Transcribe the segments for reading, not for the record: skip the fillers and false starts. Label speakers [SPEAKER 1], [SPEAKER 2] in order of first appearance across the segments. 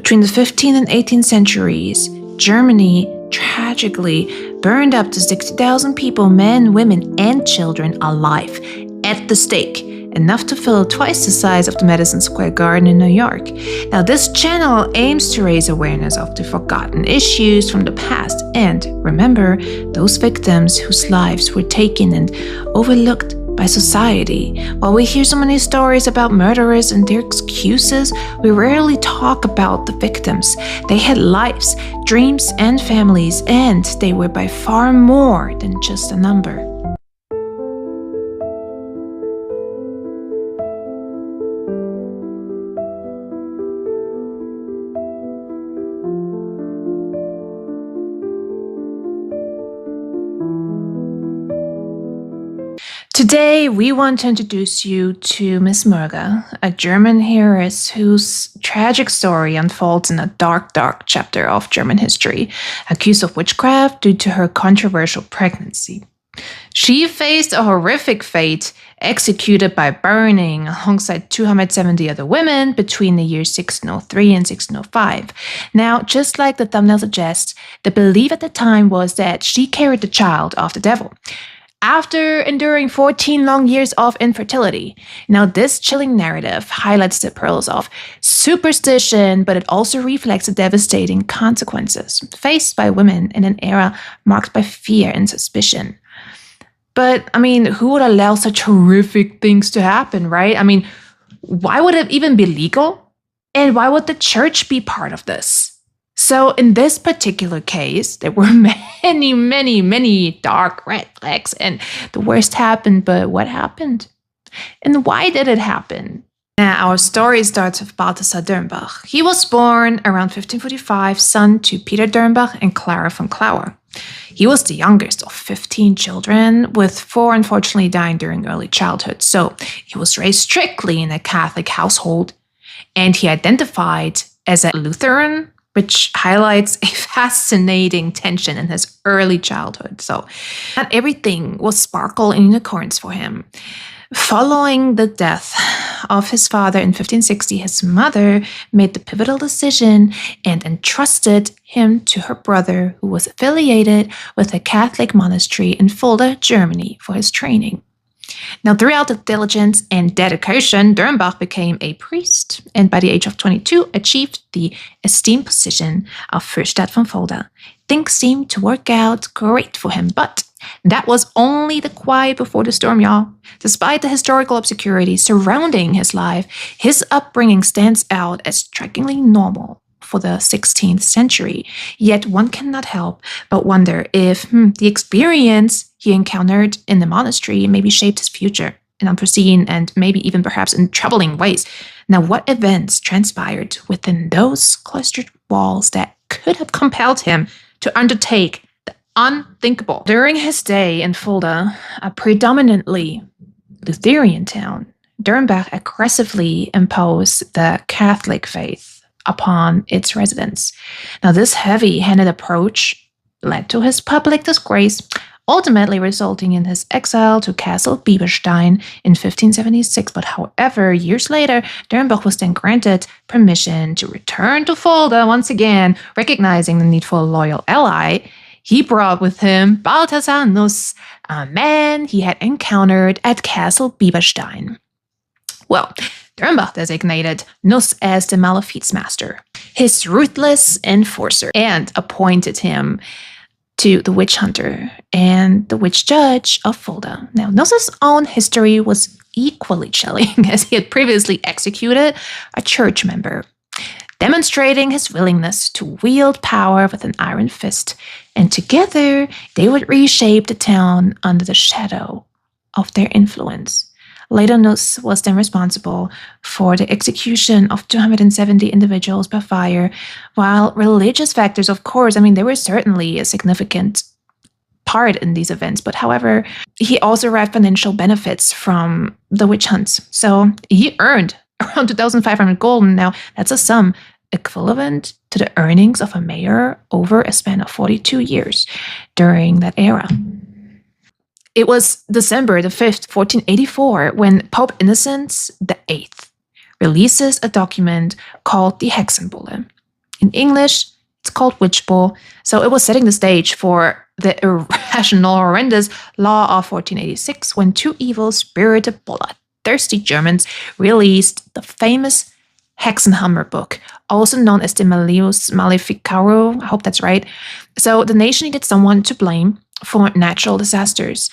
[SPEAKER 1] Between the 15th and 18th centuries, Germany tragically burned up to 60,000 people, men, women, and children alive at the stake, enough to fill twice the size of the Madison Square Garden in New York. Now, this channel aims to raise awareness of the forgotten issues from the past and remember those victims whose lives were taken and overlooked by society. While we hear so many stories about murderers and their excuses, we rarely talk about the victims. They had lives, dreams, and families, and they were by far more than just a number. Today, we want to introduce you to Miss Merga, a German heiress whose tragic story unfolds in a dark, dark chapter of German history, accused of witchcraft due to her controversial pregnancy. She faced a horrific fate, executed by burning alongside 270 other women between the years 1603 and 1605. Now, just like the thumbnail suggests, the belief at the time was that she carried the child of the devil, after enduring 14 long years of infertility. Now, this chilling narrative highlights the perils of superstition, but it also reflects the devastating consequences faced by women in an era marked by fear and suspicion. But, who would allow such horrific things to happen, right? Why would it even be legal? And why would the church be part of this? So in this particular case, there were many, many, many dark red flags, and the worst happened. But what happened? And why did it happen? Now, our story starts with Balthasar Dürnbach. He was born around 1545, son to Peter Dürnbach and Clara von Klauer. He was the youngest of 15 children, with 4 unfortunately dying during early childhood. So he was raised strictly in a Catholic household, and he identified as a Lutheran, which highlights a fascinating tension in his early childhood. So not everything was sparkle and unicorns for him. Following the death of his father in 1560, his mother made the pivotal decision and entrusted him to her brother, who was affiliated with a Catholic monastery in Fulda, Germany, for his training. Now, throughout the diligence and dedication, Dürnbach became a priest and by the age of 22 achieved the esteemed position of Fürstadt von Fulda. Things seemed to work out great for him, but that was only the quiet before the storm, y'all. Despite the historical obscurity surrounding his life, his upbringing stands out as strikingly normal for the 16th century. Yet one cannot help but wonder if the experience he encountered in the monastery maybe shaped his future in unforeseen and maybe even perhaps in troubling ways. Now, what events transpired within those cloistered walls that could have compelled him to undertake the unthinkable? During his stay in Fulda, a predominantly Lutheran town, Dürnbach aggressively imposed the Catholic faith upon its residents. Now, this heavy-handed approach led to his public disgrace, ultimately resulting in his exile to Castle Bieberstein in 1576. But however, years later, Dürnbach was then granted permission to return to Fulda once again, recognizing the need for a loyal ally. He brought with him Balthasar Nuss, a man he had encountered at Castle Bieberstein. Well, Dürnbach designated Nuss as the Malefice Master, his ruthless enforcer, and appointed him to the witch hunter and the witch judge of Fulda. Now, Nuss's own history was equally chilling, as he had previously executed a church member, demonstrating his willingness to wield power with an iron fist. And together, they would reshape the town under the shadow of their influence. Later, Nuss was then responsible for the execution of 270 individuals by fire, while religious factors, of course, they were certainly a significant part in these events, but however, he also derived financial benefits from the witch hunts. So he earned around 2,500 gulden. Now, that's a sum equivalent to the earnings of a mayor over a span of 42 years during that era. It was December the 5th, 1484, when Pope Innocent VIII releases a document called the Hexenbulle. In English, it's called witch bull. So it was setting the stage for the irrational, horrendous law of 1486 when two evil, spirited, bloodthirsty Germans released the famous Hexenhammer book, also known as the Malleus Maleficarum. I hope that's right. So the nation needed someone to blame for natural disasters,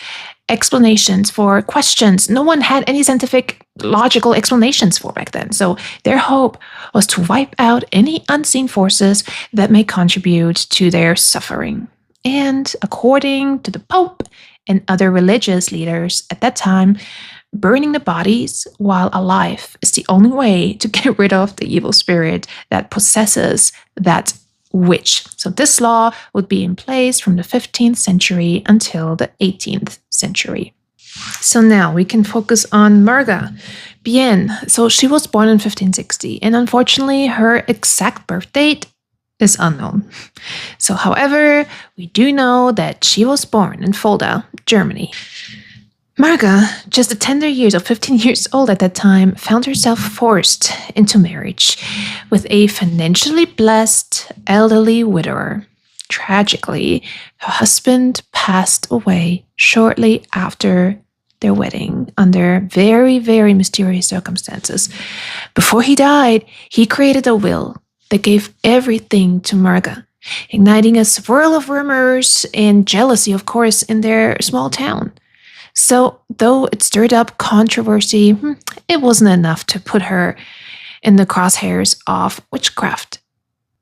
[SPEAKER 1] explanations for questions no one had any scientific, logical explanations for back then. So their hope was to wipe out any unseen forces that may contribute to their suffering. And according to the Pope and other religious leaders at that time, burning the bodies while alive is the only way to get rid of the evil spirit that possesses that witch. So this law would be in place from the 15th century until the 18th century. So now we can focus on Merga. Bien, so she was born in 1560, and unfortunately her exact birth date is unknown. So however, we do know that she was born in Fulda, Germany. Merga, just the tender years of 15 years old at that time, found herself forced into marriage with a financially blessed elderly widower. Tragically, her husband passed away shortly after their wedding under very, very mysterious circumstances. Before he died, he created a will that gave everything to Merga, igniting a swirl of rumors and jealousy, of course, in their small town. So, though it stirred up controversy, it wasn't enough to put her in the crosshairs of witchcraft.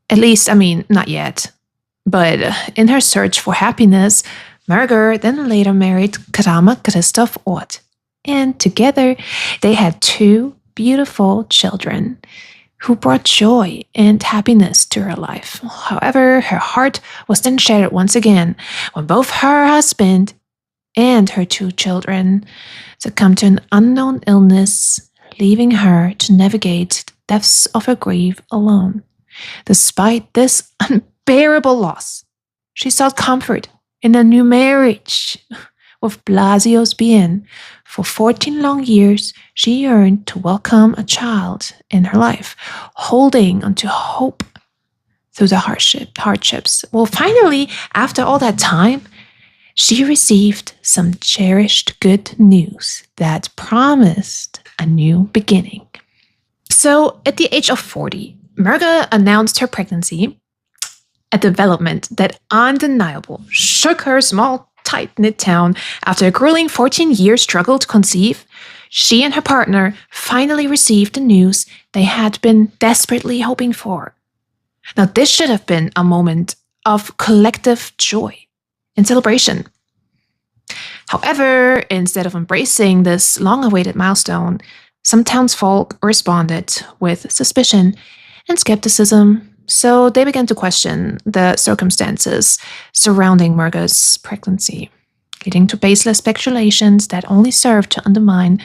[SPEAKER 1] At least, not yet. But in her search for happiness, Merga then later married Kramer Christoph Ott. And together, they had two beautiful children who brought joy and happiness to her life. However, her heart was then shattered once again when both her husband and her two children succumbed to an unknown illness, leaving her to navigate the depths of her grief alone. Despite this unbearable loss, she sought comfort in a new marriage with Blasius Bien. For 14 long years, she yearned to welcome a child in her life, holding onto hope through the hardships. Well, finally, after all that time, she received some cherished good news that promised a new beginning. So, at the age of 40, Merga announced her pregnancy, a development that undeniably shook her small, tight-knit town. After a grueling 14-year struggle to conceive, she and her partner finally received the news they had been desperately hoping for. Now, this should have been a moment of collective joy and celebration. However, instead of embracing this long-awaited milestone, some townsfolk responded with suspicion and skepticism. So they began to question the circumstances surrounding Merga's pregnancy, leading to baseless speculations that only served to undermine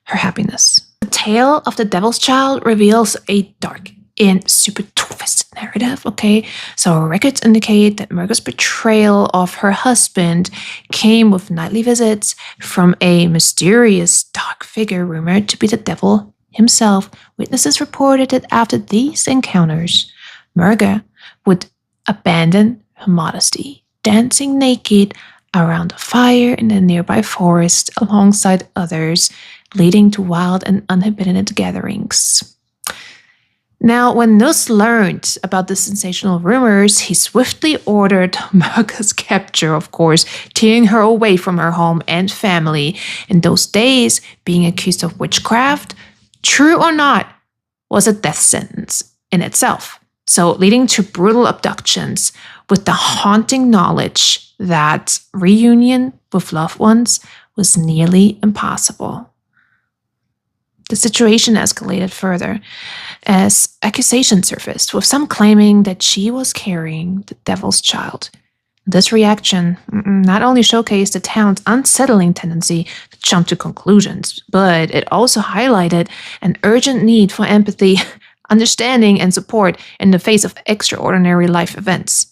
[SPEAKER 1] her happiness. The tale of the Devil's Child reveals a dark and super twisted narrative, okay? So records indicate that Merga's betrayal of her husband came with nightly visits from a mysterious dark figure rumored to be the devil himself. Witnesses reported that after these encounters, Merga would abandon her modesty, dancing naked around a fire in a nearby forest alongside others, leading to wild and uninhibited gatherings. Now, when Nuss learned about the sensational rumors, he swiftly ordered Merga's capture, of course, tearing her away from her home and family. In those days, being accused of witchcraft, true or not, was a death sentence in itself. So leading to brutal abductions with the haunting knowledge that reunion with loved ones was nearly impossible. The situation escalated further as accusations surfaced, with some claiming that she was carrying the Devil's Child. This reaction not only showcased the town's unsettling tendency to jump to conclusions, but it also highlighted an urgent need for empathy, understanding, and support in the face of extraordinary life events.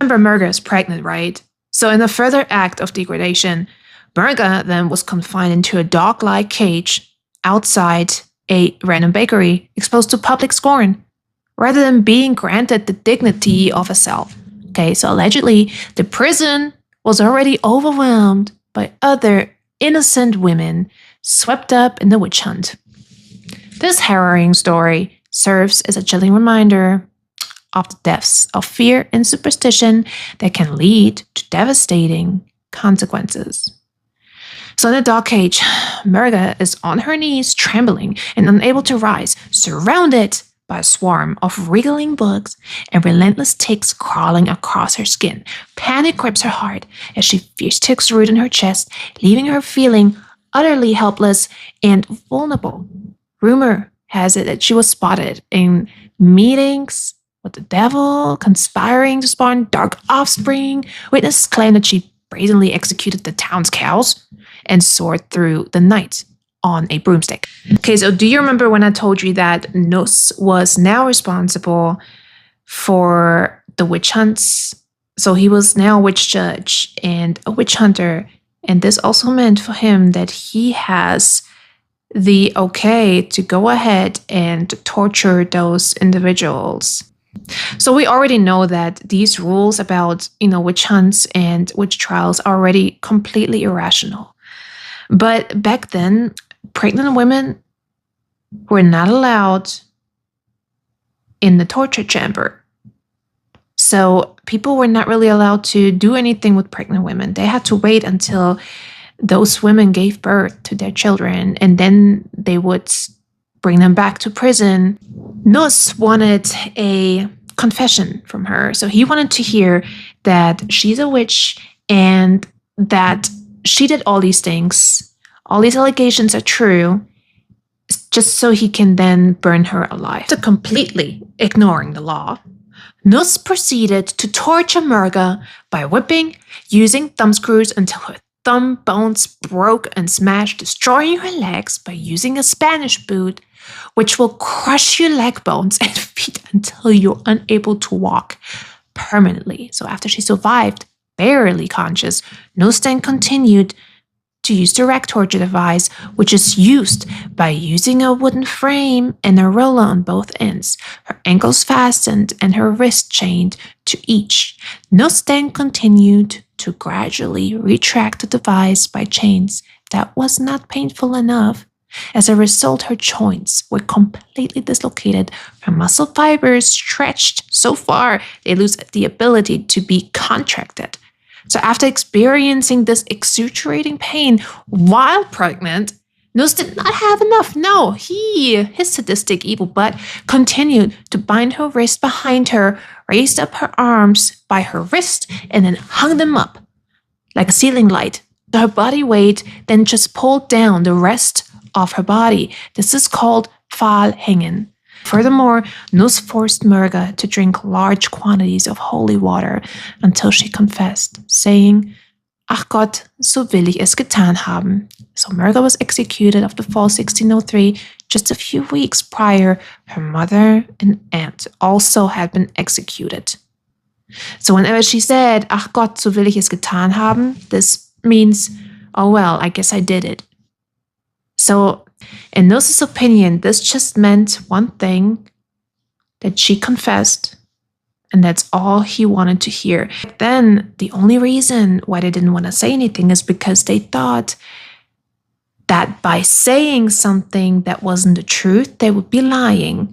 [SPEAKER 1] Remember, Merga is pregnant, right? So in a further act of degradation, Merga then was confined into a dog-like cage outside a random bakery, exposed to public scorn. rather than being granted the dignity of a self. Okay, so allegedly, the prison was already overwhelmed by other innocent women swept up in the witch hunt. This harrowing story serves as a chilling reminder of the depths of fear and superstition that can lead to devastating consequences. So in the dark cage, Merga is on her knees, trembling and unable to rise, surrounded by a swarm of wriggling bugs and relentless ticks crawling across her skin. Panic grips her heart as she fears ticks root in her chest, leaving her feeling utterly helpless and vulnerable. Rumor has it that she was spotted in meetings with the devil, conspiring to spawn dark offspring. Witnesses claim that she brazenly executed the town's cows and soared through the night on a broomstick. Okay, so do you remember when I told you that Nus was now responsible for the witch hunts? So he was now a witch judge and a witch hunter, and this also meant for him that he has the okay to go ahead and torture those individuals. So we already know that these rules about, witch hunts and witch trials are already completely irrational. But back then, pregnant women were not allowed in the torture chamber. So people were not really allowed to do anything with pregnant women. They had to wait until those women gave birth to their children, and then they would bring them back to prison. Nus wanted a confession from her. So he wanted to hear that she's a witch and that she did all these things. All these allegations are true, just so he can then burn her alive. So completely ignoring the law, Nus proceeded to torture Merga by whipping, using thumbscrews until her thumb bones broke and smashed, destroying her legs by using a Spanish boot, which will crush your leg bones and feet until you're unable to walk permanently. So after she survived, barely conscious, Nus then continued to use the rack torture device, which is used by using a wooden frame and a roller on both ends, her ankles fastened and her wrist chained to each. Nus then continued to gradually retract the device by chains. That was not painful enough. As a result, her joints were completely dislocated, her muscle fibers stretched so far they lose the ability to be contracted. So after experiencing this excruciating pain while pregnant, Nus did not have enough. No, his sadistic evil butt continued to bind her wrist behind her, raised up her arms by her wrist, and then hung them up like a ceiling light. Her body weight then just pulled down the rest of her body. This is called Pfahlhängen. Furthermore, Nus forced Merga to drink large quantities of holy water until she confessed, saying, "Ach Gott, so will ich es getan haben." So Merga was executed of the fall 1603. Just a few weeks prior, her mother and aunt also had been executed. So whenever she said, "Ach Gott, so will ich es getan haben," this means, oh well, I guess I did it. So in Nus's opinion, this just meant one thing, that she confessed, and that's all he wanted to hear. Then the only reason why they didn't want to say anything is because they thought that by saying something that wasn't the truth, they would be lying.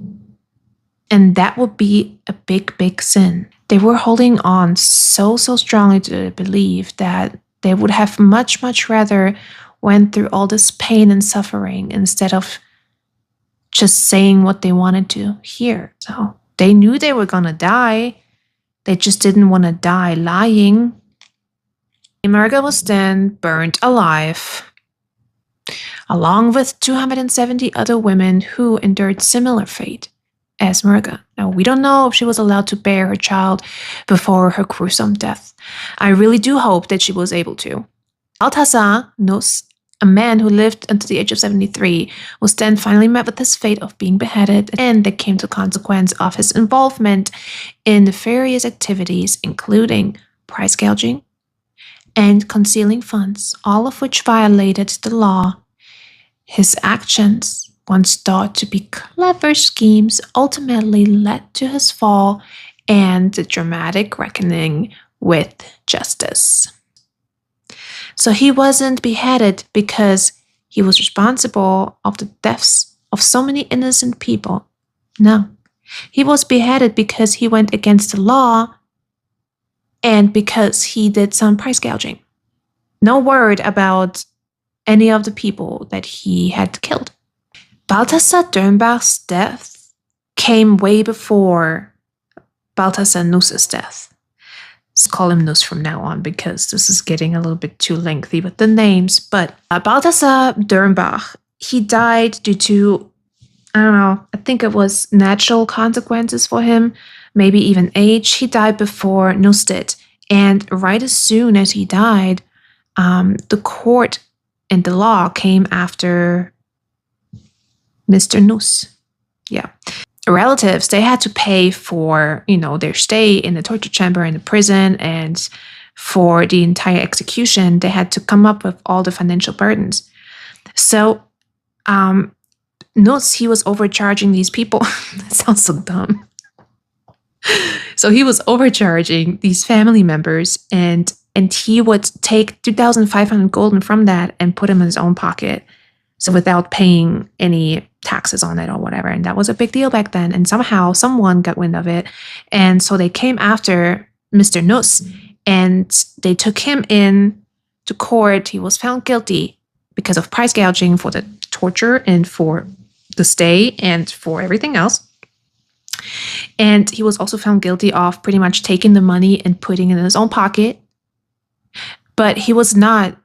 [SPEAKER 1] And that would be a big, big sin. They were holding on so strongly to the belief that they would have much, much rather went through all this pain and suffering instead of just saying what they wanted to hear. So they knew they were gonna die. They just didn't want to die lying. Merga was then burned alive, along with 270 other women who endured similar fate as Merga. Now, we don't know if she was allowed to bear her child before her gruesome death. I really do hope that she was able to. Balthasar Nus, a man who lived until the age of 73, was then finally met with his fate of being beheaded, and that came to consequence of his involvement in nefarious activities, including price gouging and concealing funds, all of which violated the law. His actions once thought to be clever schemes ultimately led to his fall and the dramatic reckoning with justice. So he wasn't beheaded because he was responsible of the deaths of so many innocent people. No, he was beheaded because he went against the law and because he did some price gouging. No word about any of the people that he had killed. Balthasar Dürnbach's death came way before Balthasar Nuss's death. Let's call him Nuss from now on because this is getting a little bit too lengthy with the names. But Balthasar Dürnbach, he died due to, I don't know, I think it was natural consequences for him, maybe even age. He died before Nuss did. And right as soon as he died, the court and the law came after Mr. Nuss. Yeah. Relatives, they had to pay for, their stay in the torture chamber in the prison, and for the entire execution, they had to come up with all the financial burdens. So, Nuss, he was overcharging these people. That sounds so dumb. So he was overcharging these family members, and he would take 2,500 gulden from that and put him in his own pocket. So without paying any taxes on it or whatever. And that was a big deal back then. And somehow someone got wind of it. And so they came after Mr. Nuss and they took him in to court. He was found guilty because of price gouging for the torture and for the stay and for everything else. And he was also found guilty of pretty much taking the money and putting it in his own pocket. But he was not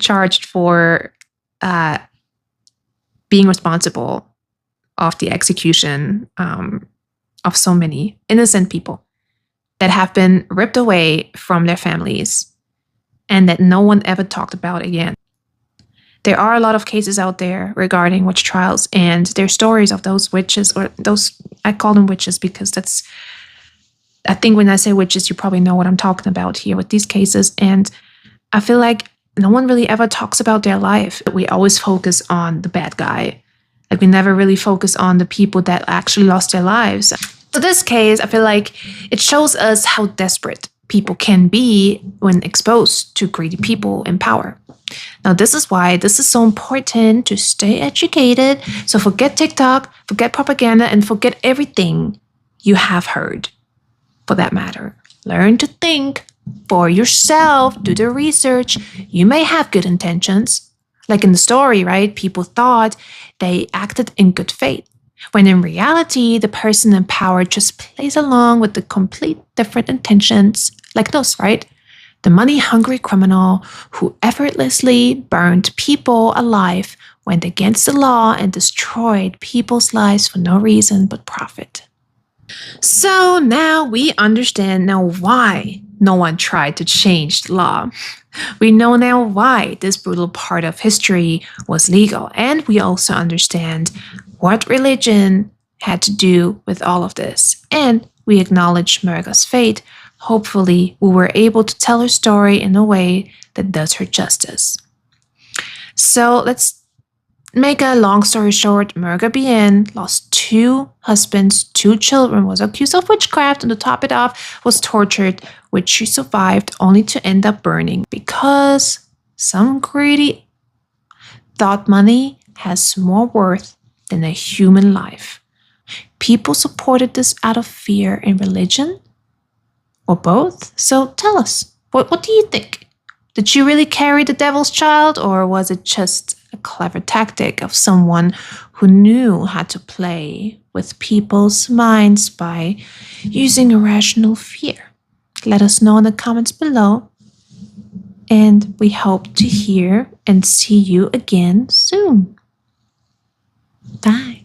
[SPEAKER 1] charged for being responsible of the execution of so many innocent people that have been ripped away from their families and that no one ever talked about again. There are a lot of cases out there regarding witch trials, and their stories of those witches, or those, I call them witches because I think when I say witches, you probably know what I'm talking about here with these cases. And I feel like no one really ever talks about their life. We always focus on the bad guy. Like we never really focus on the people that actually lost their lives. So this case, I feel like it shows us how desperate people can be when exposed to greedy people in power. Now, this is why this is so important to stay educated. So forget TikTok, forget propaganda, and forget everything you have heard, for that matter. Learn to think for yourself, do the research. You may have good intentions. Like in the story, right? People thought they acted in good faith, when in reality, the person in power just plays along with the complete different intentions, like those, right? The money-hungry criminal who effortlessly burned people alive, went against the law, and destroyed people's lives for no reason but profit. So now we understand now why no one tried to change the law. We know now why this brutal part of history was legal, and we also understand what religion had to do with all of this. And we acknowledge Merga's fate. Hopefully, we were able to tell her story in a way that does her justice. So let's make a long story short. Merga Bien lost 2 husbands, 2 children, was accused of witchcraft, and to top it off, was tortured, which she survived only to end up burning because some greedy thought money has more worth than a human life. People supported this out of fear and religion, or both. So tell us, what do you think? Did she really carry the devil's child, or was it just a clever tactic of someone who knew how to play with people's minds by using irrational fear? Let us know in the comments below, and we hope to hear and see you again soon. Bye.